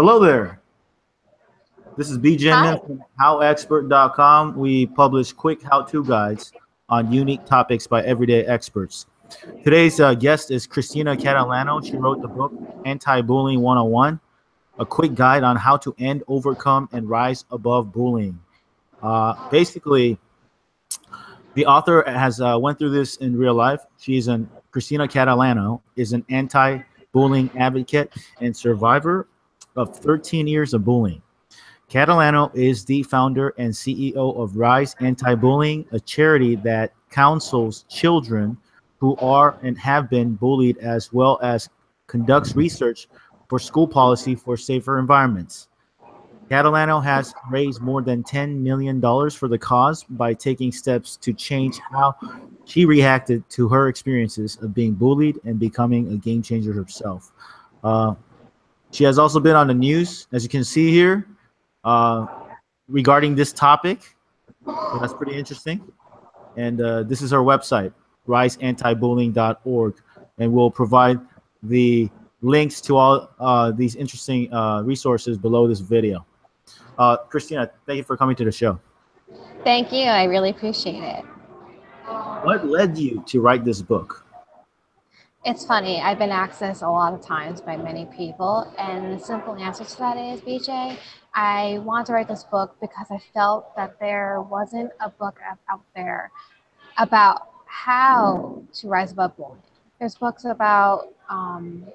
Hello there. This is Hi. BJ from HowExpert.com. We publish quick how-to guides on unique topics by everyday experts. Today's guest is Christina Catalano. She wrote the book Anti-Bullying 101, a quick guide on how to end, overcome, and rise above bullying. Basically, the author has went through this in real life. Christina Catalano is an anti-bullying advocate and survivor of 13 years of bullying. Catalano is the founder and CEO of Rise Anti-Bullying, a charity that counsels children who are and have been bullied, as well as conducts research for school policy for safer environments. Catalano has raised more than $10 million for the cause by taking steps to change how she reacted to her experiences of being bullied and becoming a game changer herself. Uh, she has also been on the news, as you can see here, uh, regarding this topic. So that's pretty interesting. And this is her website, riseantibullying.org. And we'll provide the links to all these interesting resources below this video. Christina, thank you for coming to the show. Thank you. I really appreciate it. What led you to write this book? It's funny. I've been asked this a lot of times by many people, and the simple answer to that is, BJ, I wanted to write this book because I felt that there wasn't a book out there about how to rise above bullying. There's books about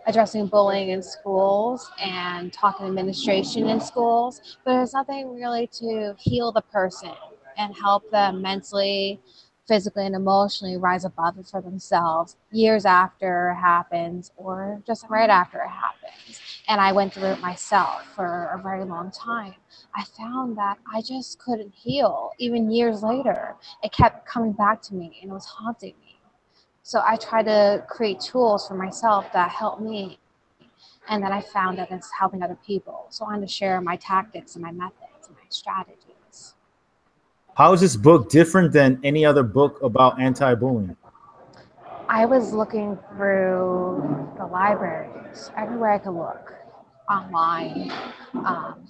addressing bullying in schools and talking administration in schools, but there's nothing really to heal the person and help them mentally, physically, and emotionally rise above it for themselves years after it happens or just right after it happens. And I went through it myself for a very long time. I found that I just couldn't heal even years later. It kept coming back to me and it was haunting me. So I tried to create tools for myself that help me, and then I found that it's helping other people. So I wanted to share my tactics and my methods and my strategies. How is this book different than any other book about anti-bullying? I was looking through the libraries, everywhere I could look, online, um,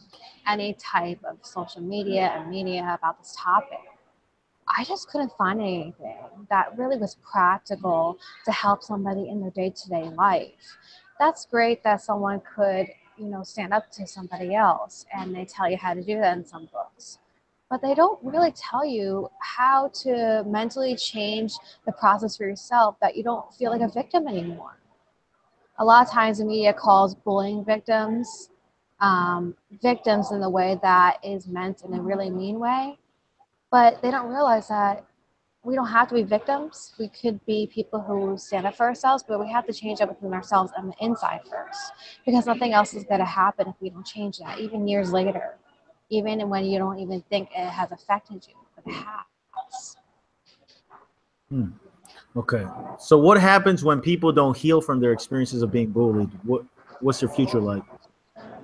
any type of social media and media about this topic. I just couldn't find anything that really was practical to help somebody in their day-to-day life. That's great that someone could, stand up to somebody else and they tell you how to do that in some books. But they don't really tell you how to mentally change the process for yourself that you don't feel like a victim anymore. A lot of times the media calls bullying victims victims in the way that is meant in a really mean way, but they don't realize that we don't have to be victims. We could be people who stand up for ourselves, but we have to change up within ourselves on the inside first, because nothing else is going to happen if we don't change that, even years later, even when you don't even think it has affected you, but it has. Hmm. Okay. So what happens when people don't heal from their experiences of being bullied? What's their future like?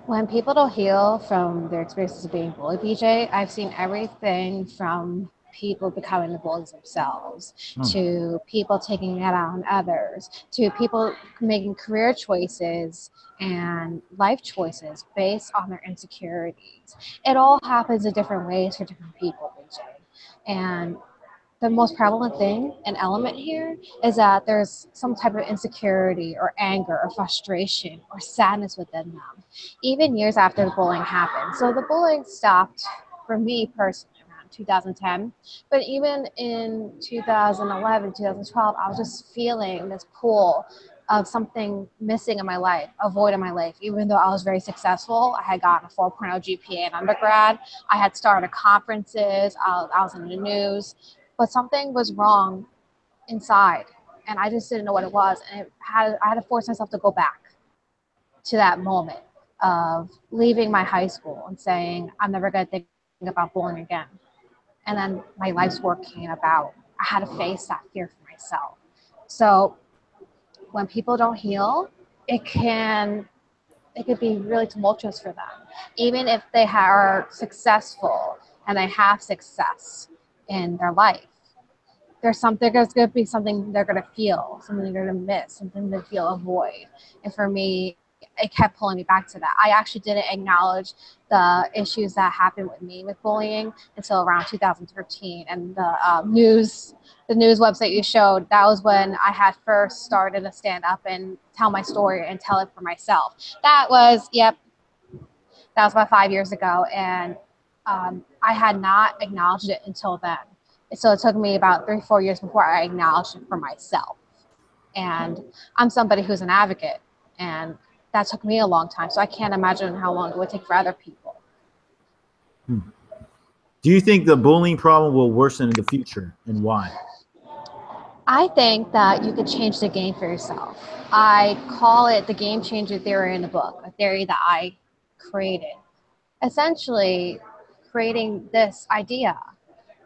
When people don't heal from their experiences of being bullied, BJ, I've seen everything from people becoming the bullies themselves, Hmm. to people taking it out on others, to people making career choices and life choices based on their insecurities. It all happens in different ways for different people, BJ. And the most prevalent thing and element here is that there's some type of insecurity or anger or frustration or sadness within them, even years after the bullying happened. So the bullying stopped for me personally around 2010, but even in 2011, 2012, I was just feeling this pull of something missing in my life, a void in my life. Even though I was very successful, I had gotten a 4.0 GPA in undergrad, I had started conferences, I was in the news, but something was wrong inside, and I just didn't know what it was. And I had to force myself to go back to that moment of leaving my high school and saying, I'm never going to think about bullying again. And then my life's work came about. I had to face that fear for myself. So when people don't heal, it could be really tumultuous for them, even if they are successful and they have success in their life. There's going to be something they're going to feel, something they're going to miss, something they feel a void. And for me, it kept pulling me back to that. I actually didn't acknowledge the issues that happened with me with bullying until around 2013. And the news website you showed, that was when I had first started to stand up and tell my story and tell it for myself. That was about 5 years ago. And I had not acknowledged it until then. So it took me about 3-4 years before I acknowledged it for myself. And I'm somebody who's an advocate, and that took me a long time. So I can't imagine how long it would take for other people. Do you think the bullying problem will worsen in the future, and why? I think that you could change the game for yourself. I call it the game changer theory in the book, a theory that I created. Essentially, creating this idea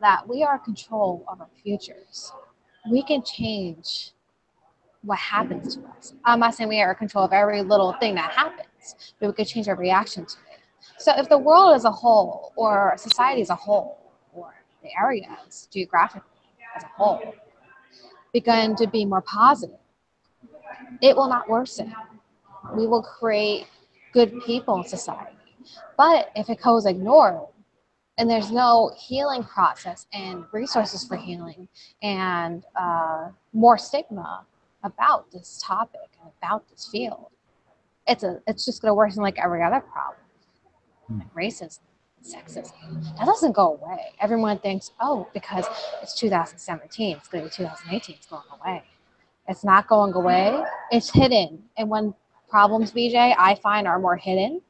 that we are in control of our futures. We can change what happens to us. I'm not saying we are in control of every little thing that happens, but we could change our reaction to it. So if the world as a whole, or society as a whole, or the areas geographically as a whole, begin to be more positive, it will not worsen. We will create good people in society. But if it goes ignored, and there's no healing process and resources for healing, and more stigma about this topic and about this field, it's just going to worsen like every other problem, like racism, sexism. That doesn't go away. Everyone thinks, oh, because it's 2017, it's going to be 2018, it's going away. It's not going away. It's hidden. And when problems, BJ, I find are more hidden,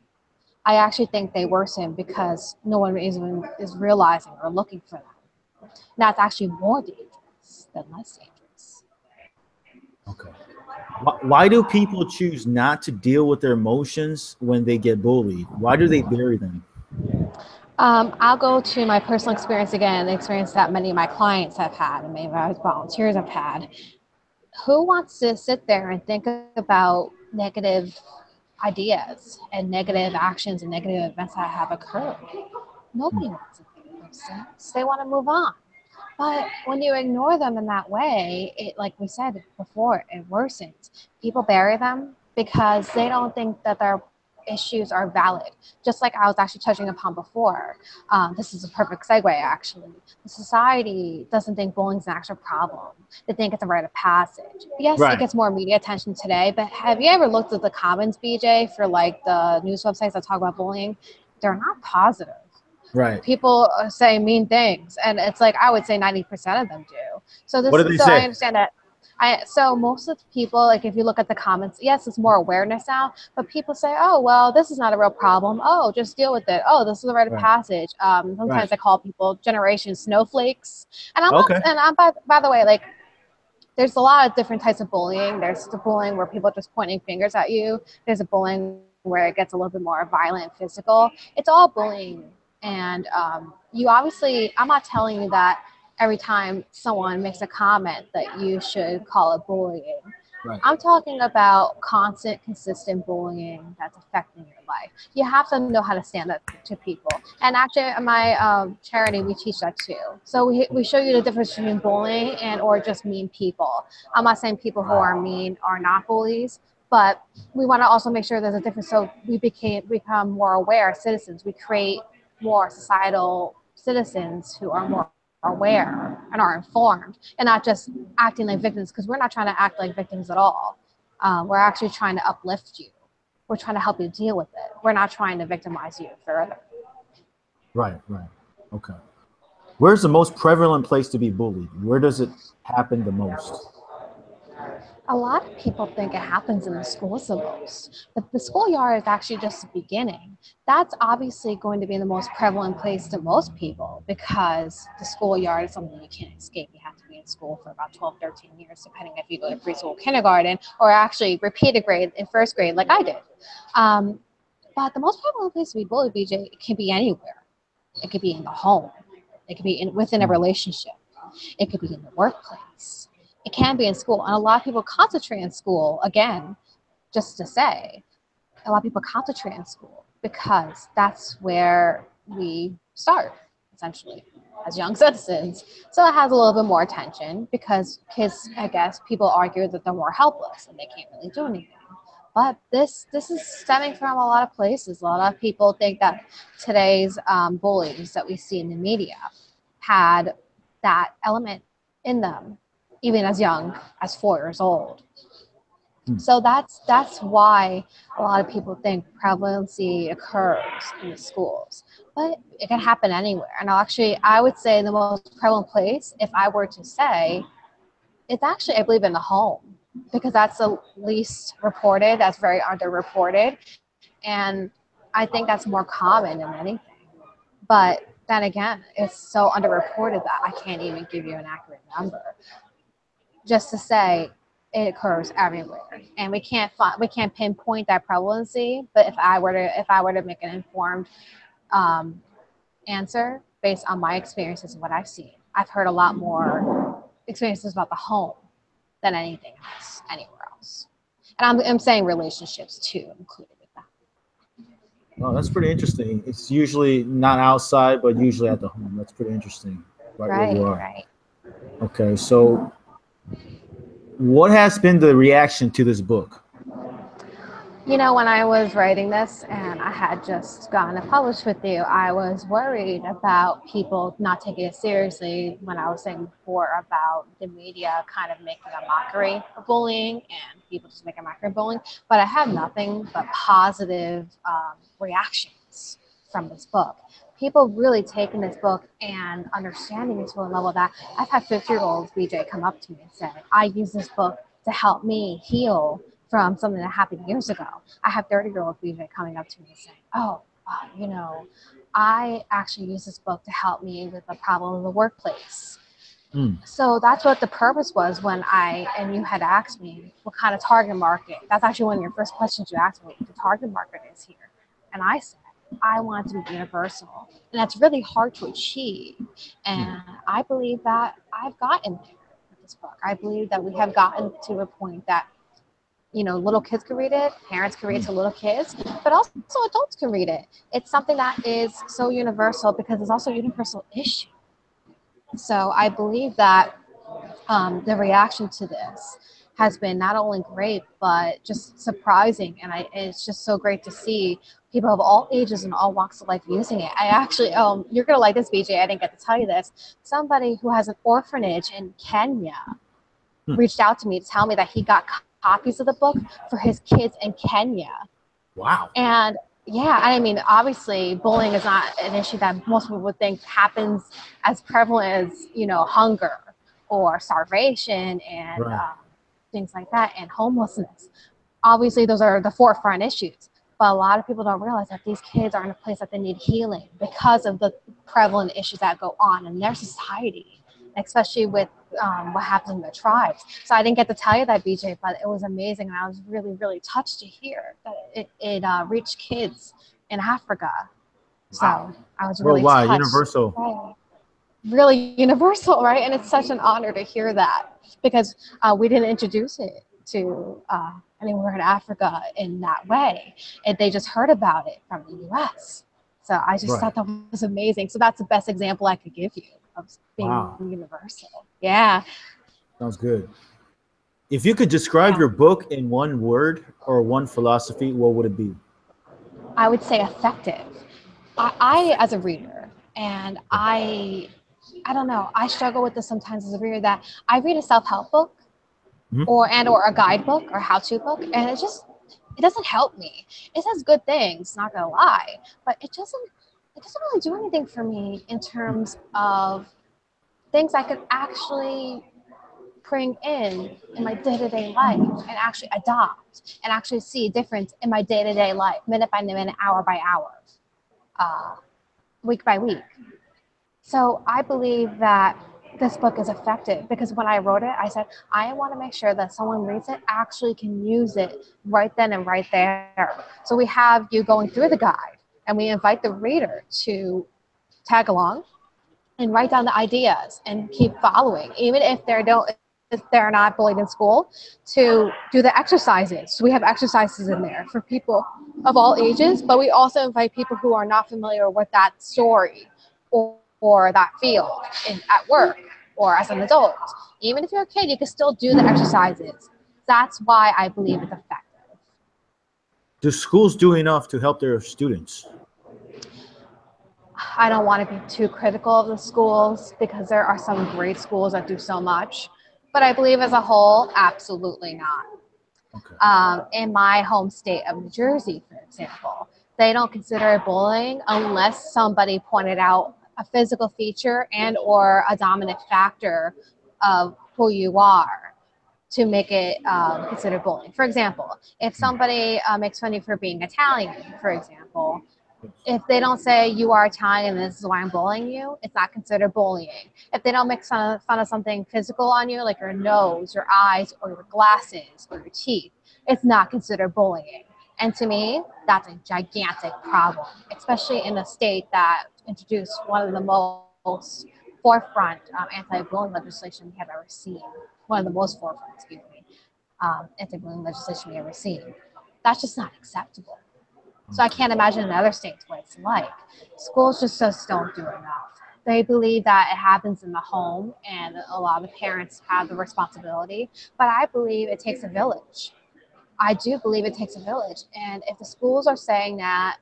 I actually think they worsen because no one is realizing or looking for them. That's actually more dangerous than less dangerous. Okay. Why do people choose not to deal with their emotions when they get bullied? Why do they bury them? I'll go to my personal experience again, the experience that many of my clients have had and many of my volunteers have had. Who wants to sit there and think about negative ideas and negative actions and negative events that have occurred? Nobody wants to think of those things. They want to move on. But when you ignore them in that way, it, like we said before, it worsens. People bury them because they don't think that their issues are valid. Just like I was actually touching upon before. This is a perfect segue, actually. The society doesn't think bullying is an actual problem. They think it's a rite of passage. Yes, Right. it gets more media attention today, but have you ever looked at the comments, BJ, for like the news websites that talk about bullying? They're not positive. Right. People say mean things, and it's like I would say 90% of them do. So What do they so say? I understand that. So most of the people, like if you look at the comments, yes, it's more awareness now, but people say, oh, well, this is not a real problem. Oh, just deal with it. Oh, this is a rite of Right. passage. Sometimes Right. I call people generation snowflakes. And I'm not, Okay. and I'm by the way, like there's a lot of different types of bullying. There's the bullying where people are just pointing fingers at you. There's a bullying where it gets a little bit more violent and physical. It's all bullying. And you obviously, I'm not telling you that every time someone makes a comment that you should call it bullying. Right. I'm talking about constant, consistent bullying that's affecting your life. You have to know how to stand up to people. And actually, at my charity, we teach that too. So we show you the difference between bullying and or just mean people. I'm not saying people who are mean are not bullies, but we want to also make sure there's a difference. So we become more aware citizens. We create more societal citizens who are more aware and are informed and not just acting like victims, because we're not trying to act like victims at all. We're actually trying to uplift you. We're trying to help you deal with it. We're not trying to victimize you further. Right. Right. Okay. Where's the most prevalent place to be bullied? Where does it happen the most? A lot of people think it happens in the schools the most, but the schoolyard is actually just the beginning. That's obviously going to be the most prevalent place to most people because the schoolyard is something you can't escape. You have to be in school for about 12, 13 years, depending if you go to preschool, kindergarten, or actually repeat a grade in first grade like I did. But the most prevalent place to be bullied, BJ, it can be anywhere. It could be in the home. It could be within a relationship. It could be in the workplace. It can be in school. And a lot of people concentrate in school, again, just to say, a lot of people concentrate in school because that's where we start, essentially, as young citizens. So it has a little bit more attention because kids, I guess, people argue that they're more helpless and they can't really do anything. But this is stemming from a lot of places. A lot of people think that today's bullies that we see in the media had that element in them, even as young as 4 years old. So that's why a lot of people think prevalency occurs in the schools, but it can happen anywhere. And I would say the most prevalent place, if I were to say, it's actually, I believe, in the home, because that's the least reported. That's very underreported, and I think that's more common than anything. But then again, it's so underreported that I can't even give you an accurate number. Just to say it occurs everywhere, and we can't pinpoint that prevalency. But if I were to make an informed um, answer based on my experiences and what I've seen, I've heard a lot more experiences about the home than anything else anywhere else. And I'm saying relationships too, included with that. Oh, that's pretty interesting. It's usually not outside, but usually at the home. That's pretty interesting, right where Right, you are. right. Okay, so what has been the reaction to this book? You know, when I was writing this and I had just gotten it published with you, I was worried about people not taking it seriously when I was saying before about the media kind of making a mockery of bullying and people just making a mockery of bullying. But I had nothing but positive reactions from this book. People really taking this book and understanding it to a level that I've had 50-year-old BJ come up to me and say, I use this book to help me heal from something that happened years ago. I have 30-year-old BJ coming up to me and saying, you know, I actually use this book to help me with the problem in the workplace. So that's what the purpose was and you had asked me what kind of target market. That's actually one of your first questions you asked me, the target market is here. And I said, I want it to be universal. And that's really hard to achieve. And I believe that I've gotten there with this book. I believe that we have gotten to a point that little kids can read it, parents can read it to little kids, but also adults can read it. It's something that is so universal because it's also a universal issue. So I believe that the reaction to this has been not only great, but just surprising. And it's just so great to see people of all ages and all walks of life using it. I actually, you're going to like this, BJ. I didn't get to tell you this. Somebody who has an orphanage in Kenya reached out to me to tell me that he got copies of the book for his kids in Kenya. Wow. And yeah, I mean, obviously, bullying is not an issue that most people would think happens as prevalent as, hunger or starvation and things like that, and homelessness. Obviously, those are the forefront issues. But a lot of people don't realize that these kids are in a place that they need healing because of the prevalent issues that go on in their society, especially with what happens in the tribes. So I didn't get to tell you that, BJ, but it was amazing. And I was really, really touched to hear that it reached kids in Africa. Wow. So I was really worldwide, touched. universal. Right. Really universal, right? And it's such an honor to hear that because we didn't introduce it to anywhere in Africa in that way. And they just heard about it from the US. So I just thought that was amazing. So that's the best example I could give you of being universal. Yeah. Sounds good. If you could describe your book in one word or one philosophy, what would it be? I would say effective. I as a reader, and I don't know, I struggle with this sometimes as a reader, that I read a self-help book or a guidebook or how-to book, and it doesn't help me. It says good things, not gonna lie, but it doesn't really do anything for me in terms of things I could actually bring in my day-to-day life and actually adopt and actually see a difference in my day-to-day life, minute by minute, hour by hour, week by week. So I believe that this book is effective because when I wrote it, I said, I want to make sure that someone reads it actually can use it right then and right there. So we have you going through the guide and we invite the reader to tag along and write down the ideas and keep following, even if they're not bullied in school, to do the exercises. So we have exercises in there for people of all ages, but we also invite people who are not familiar with that story or that field at work or as an adult. Even if you're a kid, you can still do the exercises. That's why I believe it's effective. Do schools do enough to help their students? I don't want to be too critical of the schools because there are some great schools that do so much. But I believe as a whole, absolutely not. Okay. In my home state of New Jersey, for example, they don't consider it bullying unless somebody pointed out a physical feature and or a dominant factor of who you are to make it considered bullying. For example, if somebody makes fun of you for being Italian, for example, if they don't say you are Italian and this is why I'm bullying you, it's not considered bullying. If they don't make fun of something physical on you, like your nose, your eyes, or your glasses, or your teeth, it's not considered bullying. And to me, that's a gigantic problem, especially in a state that introduced one of the most forefront anti-bullying legislation we have ever seen. One of the most forefront, excuse me, anti-bullying legislation we ever seen. That's just not acceptable. So I can't imagine in other states what it's like. Schools just don't do enough. They believe that it happens in the home and a lot of the parents have the responsibility, but I believe it takes a village. I do believe it takes a village. And if the schools are saying that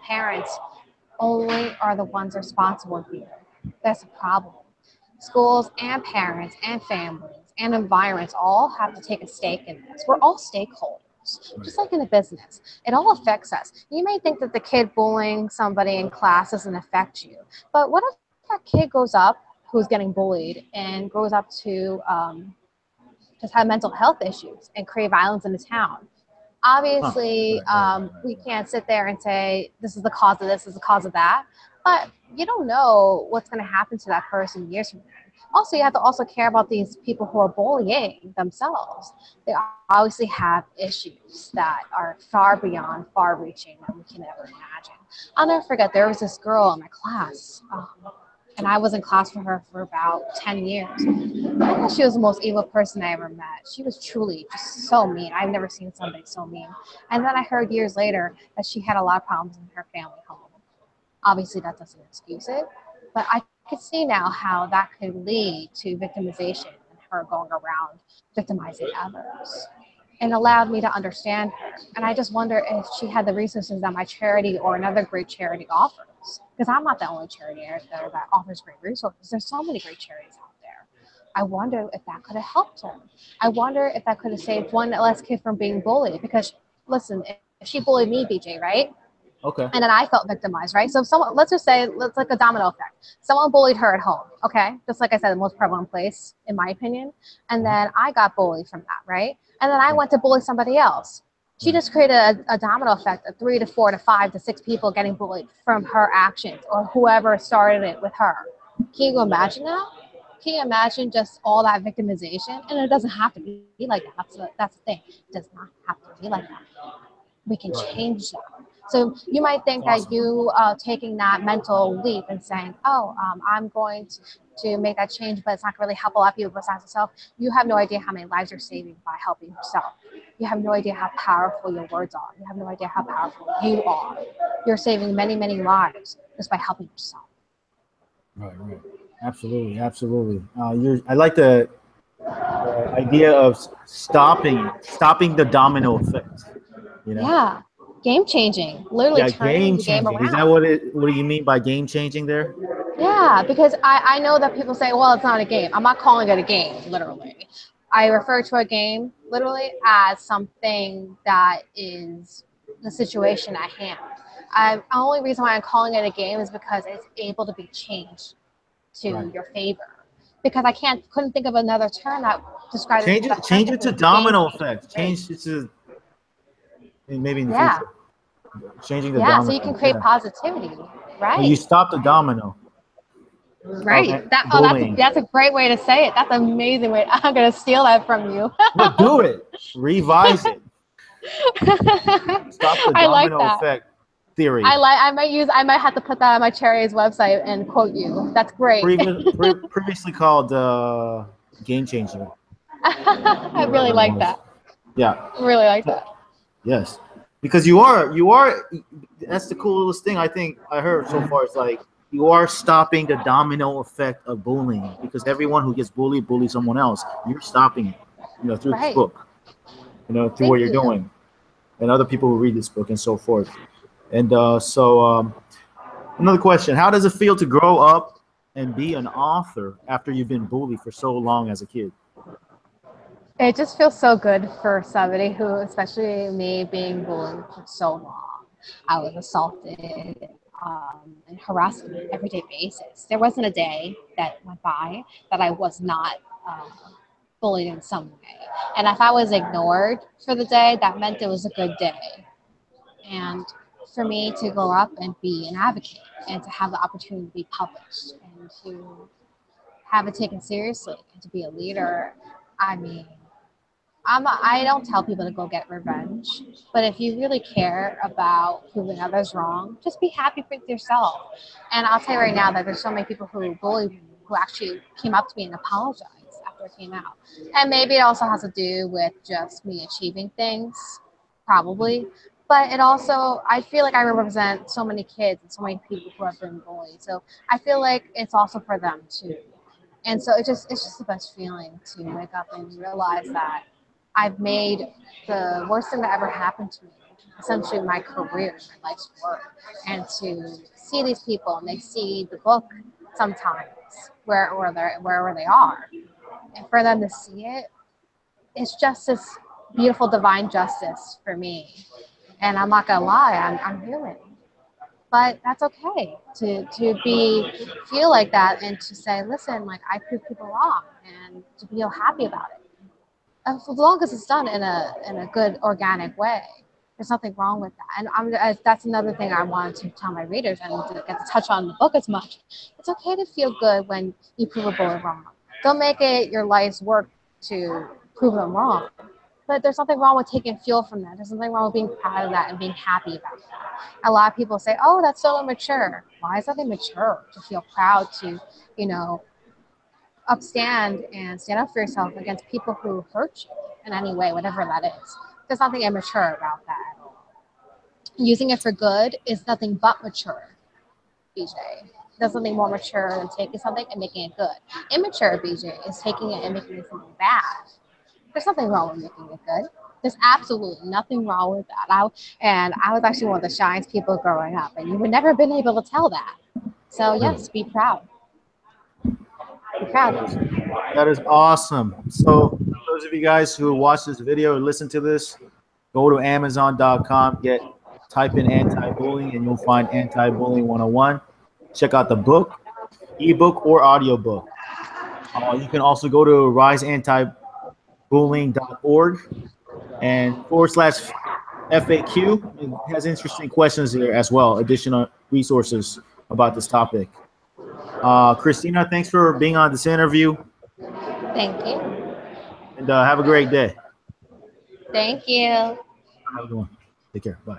parents only are the ones responsible here, that's a problem. Schools and parents and families and environments all have to take a stake in this. We're all stakeholders. Just like in a business, it all affects us. You may think that the kid bullying somebody in class doesn't affect you, but what if that kid grows up who's getting bullied and grows up to just have mental health issues and create violence in the town? Obviously, we can't sit there and say this is the cause of this, is the cause of that, but you don't know what's going to happen to that person years from now. Also, you have to also care about these people who are bullying themselves. They obviously have issues that are far beyond, far-reaching than we can ever imagine. I'll never forget, there was this girl in my class, and I was in class for her for about 10 years. I thought she was the most evil person I ever met. She was truly just so mean. I've never seen somebody so mean. And then I heard years later that she had a lot of problems in her family home. Obviously, that doesn't excuse it, but I could see now how that could lead to victimization and her going around victimizing others, and allowed me to understand her. And I just wonder if she had the resources that my charity or another great charity offers, because I'm not the only charity out there that offers great resources. There's so many great charities out there. I wonder if that could have helped her. I wonder if that could have saved one less kid from being bullied, because listen, if she bullied me, BJ, right? Okay. And then I felt victimized, right? So if someone, let's just say, let's like a domino effect. Someone bullied her at home, okay? Just like I said, the most prevalent place, in my opinion. And then I got bullied from that, right? And then I went to bully somebody else. She just created a domino effect of 3 to 4 to 5 to 6 people getting bullied from her actions or whoever started it with her. Can you imagine that? Can you imagine just all that victimization? And it doesn't have to be like that. That's the thing. It does not have to be like that. We can change that. So you might think that you taking that mental leap and saying, oh, I'm going to make that change, but it's not going to really help a lot of people besides yourself. You have no idea how many lives you're saving by helping yourself. You have no idea how powerful your words are. You have no idea how powerful you are. You're saving many, many lives just by helping yourself. Right. Absolutely. I like the idea of stopping the domino effect. You know? Yeah. Game changing. Literally turning the game around. Is that what do you mean by game changing there? Yeah, because I know that people say, well, it's not a game. I'm not calling it a game, literally. I refer to a game, literally, as something that is the situation at hand. The only reason why I'm calling it a game is because it's able to be changed to your favor. Because I couldn't think of another term that describes it. Change it to domino effect. Change it to maybe in the future. Changing the domino. So you can create positivity, right? You stop the domino. Right. That's a great way to say it. That's an amazing way. I'm gonna steal that from you. No, do it. Revise it. Stop the domino effect theory. I might have to put that on my charity's website and quote you. That's great. Previously called game changer. I really like that. Yeah. Really like that. Yes. Because you are that's the coolest thing I think I heard so far. It's like you are stopping the domino effect of bullying, because everyone who gets bullies someone else. You're stopping it, through this book, through what you're doing. and other people who read this book and so forth. And another question: how does it feel to grow up and be an author after you've been bullied for so long as a kid? It just feels so good for somebody who, especially me, being bullied for so long. I was assaulted and harassed on an everyday basis. There wasn't a day that went by that I was not bullied in some way. And if I was ignored for the day, that meant it was a good day. And for me to grow up and be an advocate and to have the opportunity to be published and to have it taken seriously and to be a leader, I mean, I don't tell people to go get revenge, but if you really care about proving others wrong, just be happy with yourself. And I'll tell you right now that there's so many people who bullied me who actually came up to me and apologized after it came out. And maybe it also has to do with just me achieving things, probably. But it also, I feel like I represent so many kids and so many people who have been bullied. So I feel like it's also for them too. And so it's just the best feeling to wake up and realize that I've made the worst thing that ever happened to me, essentially my career, my life's work, and to see these people and they see the book sometimes wherever they are, and for them to see it, it's just this beautiful divine justice for me. And I'm not gonna lie, I'm human, but that's okay to feel like that and to say, listen, like I prove people wrong, and to feel happy about it as long as it's done in a good organic way. There's nothing wrong with that. And that's another thing I wanted to tell my readers and to get to touch on the book as much. It's okay to feel good when you prove a bully wrong. Don't make it your life's work to prove them wrong. But there's nothing wrong with taking fuel from that. There's nothing wrong with being proud of that and being happy about that. A lot of people say, oh, that's so immature. Why is that immature to feel proud to, you know, upstand and stand up for yourself against people who hurt you in any way, whatever that is? There's nothing immature about that at all. Using it for good is nothing but mature, BJ. There's nothing more mature than taking something and making it good. Immature, BJ, is taking it and making it something bad. There's nothing wrong with making it good. There's absolutely nothing wrong with that. I was actually one of the shyest people growing up, and you would never have been able to tell that. So yes, be proud. Be proud. That is awesome. So those of you guys who watch this video and listen to this, go to Amazon.com, type in anti-bullying, and you'll find Anti-Bullying 101. Check out the book, ebook or audiobook. You can also go to riseantibullying.org and /FAQ. It has interesting questions there as well, additional resources about this topic. Christina, thanks for being on this interview. Thank you. And have a great day. Thank you. Have a good one. Take care. Bye.